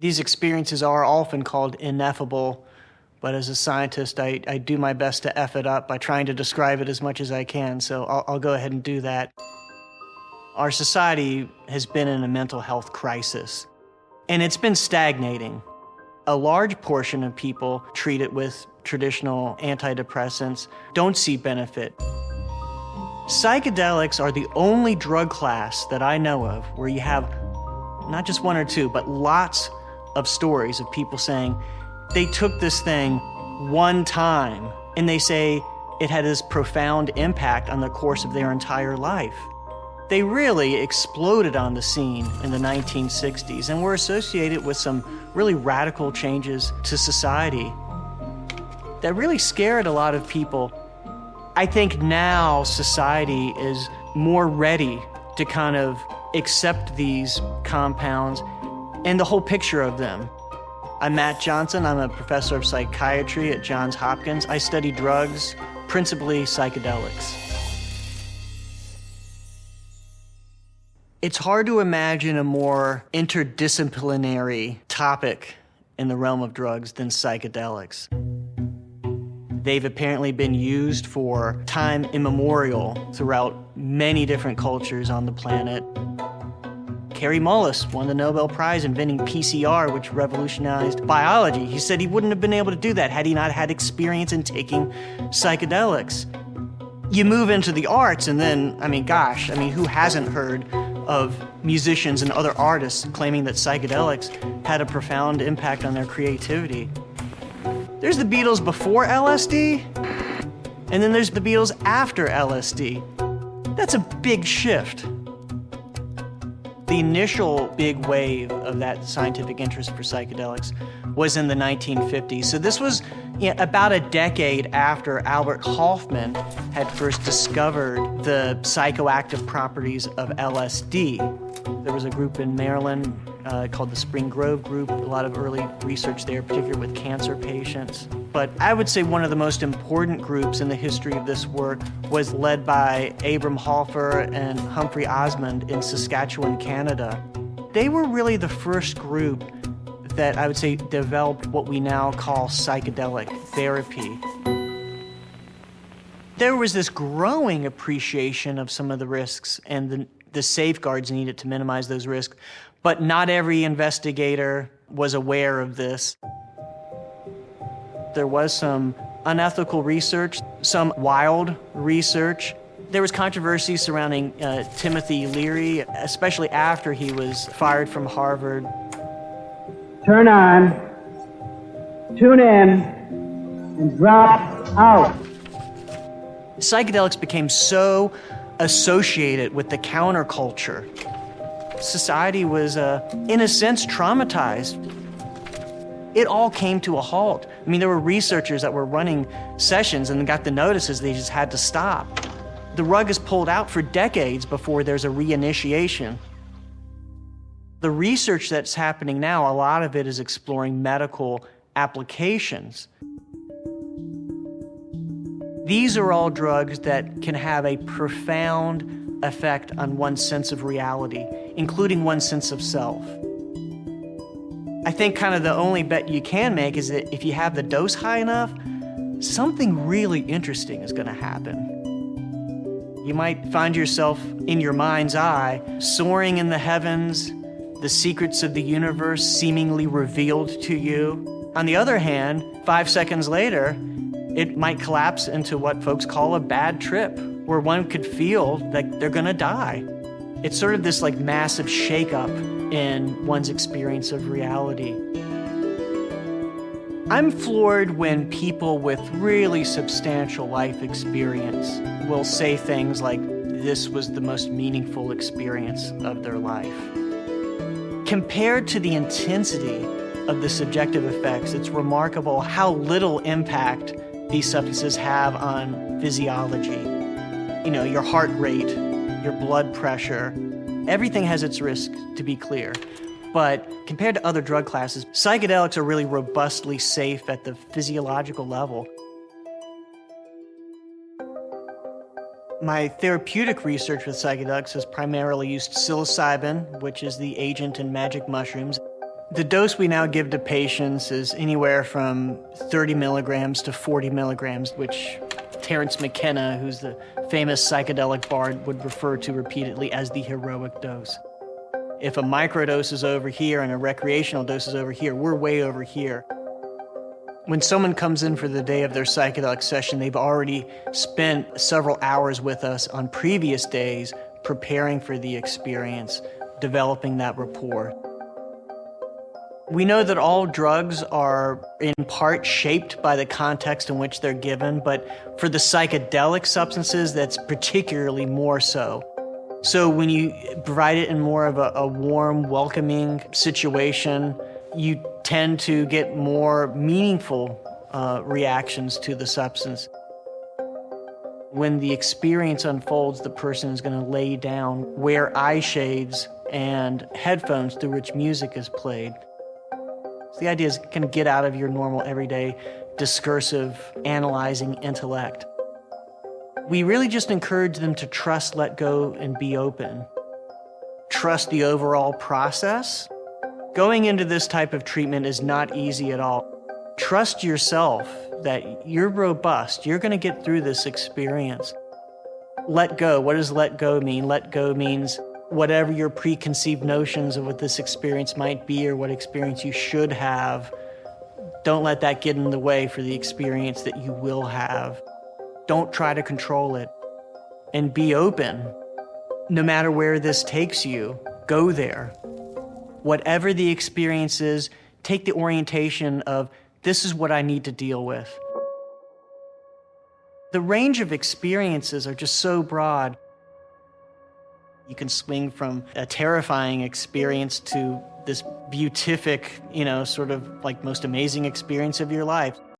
These experiences are often called ineffable, but as a scientist, I do my best to F it up by trying to describe it as much as I can, so I'll go ahead and do that. Our society has been in a mental health crisis, and it's been stagnating. A large portion of people treated with traditional antidepressants don't see benefit. Psychedelics are the only drug class that I know of where you have not just one or two, but lots of stories of people saying they took this thing one time and they say it had this profound impact on the course of their entire life. They really exploded on the scene in the 1960s and were associated with some really radical changes to society that really scared a lot of people. I think now society is more ready to kind of accept these compounds and the whole picture of them. I'm Matt Johnson. I'm a professor of psychiatry at Johns Hopkins. I study drugs, principally psychedelics. It's hard to imagine a more interdisciplinary topic in the realm of drugs than psychedelics. They've apparently been used for time immemorial throughout many different cultures on the planet. Kary Mullis won the Nobel Prize inventing PCR, which revolutionized biology. He said he wouldn't have been able to do that had he not had experience in taking psychedelics. You move into the arts and then, who hasn't heard of musicians and other artists claiming that psychedelics had a profound impact on their creativity? There's the Beatles before LSD, and then there's the Beatles after LSD. That's a big shift. The initial big wave of that scientific interest for psychedelics was in the 1950s. So this was about a decade after Albert Hofmann had first discovered the psychoactive properties of LSD. There was a group in Maryland called the Spring Grove Group, a lot of early research there, particularly with cancer patients. But I would say one of the most important groups in the history of this work was led by Abram Halfer and Humphrey Osmond in Saskatchewan, Canada. They were really the first group that I would say developed what we now call psychedelic therapy. There was this growing appreciation of some of the risks and the safeguards needed to minimize those risks, but not every investigator was aware of this. There was some unethical research, some wild research. There was controversy surrounding Timothy Leary, especially after he was fired from Harvard. Turn on, tune in, and drop out. Psychedelics became so associated with the counterculture. Society was, in a sense, traumatized. It all came to a halt. I mean, there were researchers that were running sessions and got the notices they just had to stop. The rug is pulled out for decades before there's a reinitiation. The research that's happening now, a lot of it is exploring medical applications. These are all drugs that can have a profound effect on one's sense of reality, including one's sense of self. I think kind of the only bet you can make is that if you have the dose high enough, something really interesting is going to happen. You might find yourself in your mind's eye, soaring in the heavens, the secrets of the universe seemingly revealed to you. On the other hand, 5 seconds later, it might collapse into what folks call a bad trip, where one could feel like they're gonna die. It's sort of this like massive shakeup in one's experience of reality. I'm floored when people with really substantial life experience will say things like, this was the most meaningful experience of their life. Compared to the intensity of the subjective effects, it's remarkable how little impact these substances have on physiology. You know, your heart rate, your blood pressure, everything has its risks, to be clear. But compared to other drug classes, psychedelics are really robustly safe at the physiological level. My therapeutic research with psychedelics has primarily used psilocybin, which is the agent in magic mushrooms. The dose we now give to patients is anywhere from 30 milligrams to 40 milligrams, which Terence McKenna, who's the famous psychedelic bard, would refer to repeatedly as the heroic dose. If a microdose is over here and a recreational dose is over here, we're way over here. When someone comes in for the day of their psychedelic session, they've already spent several hours with us on previous days preparing for the experience, developing that rapport. We know that all drugs are in part shaped by the context in which they're given, but for the psychedelic substances, that's particularly more so. So when you provide it in more of a warm, welcoming situation, you tend to get more meaningful reactions to the substance. When the experience unfolds, the person is going to lay down, wear eye shades and headphones through which music is played. So the idea is kind of get out of your normal, everyday, discursive, analyzing intellect. We really just encourage them to trust, let go, and be open. Trust the overall process. Going into this type of treatment is not easy at all. Trust yourself that you're robust. You're going to get through this experience. Let go. What does let go mean? Let go means whatever your preconceived notions of what this experience might be or what experience you should have, don't let that get in the way for the experience that you will have. Don't try to control it. And be open. No matter where this takes you, go there. Whatever the experience is, take the orientation of, this is what I need to deal with. The range of experiences are just so broad. You can swing from a terrifying experience to this beatific, sort of like most amazing experience of your life.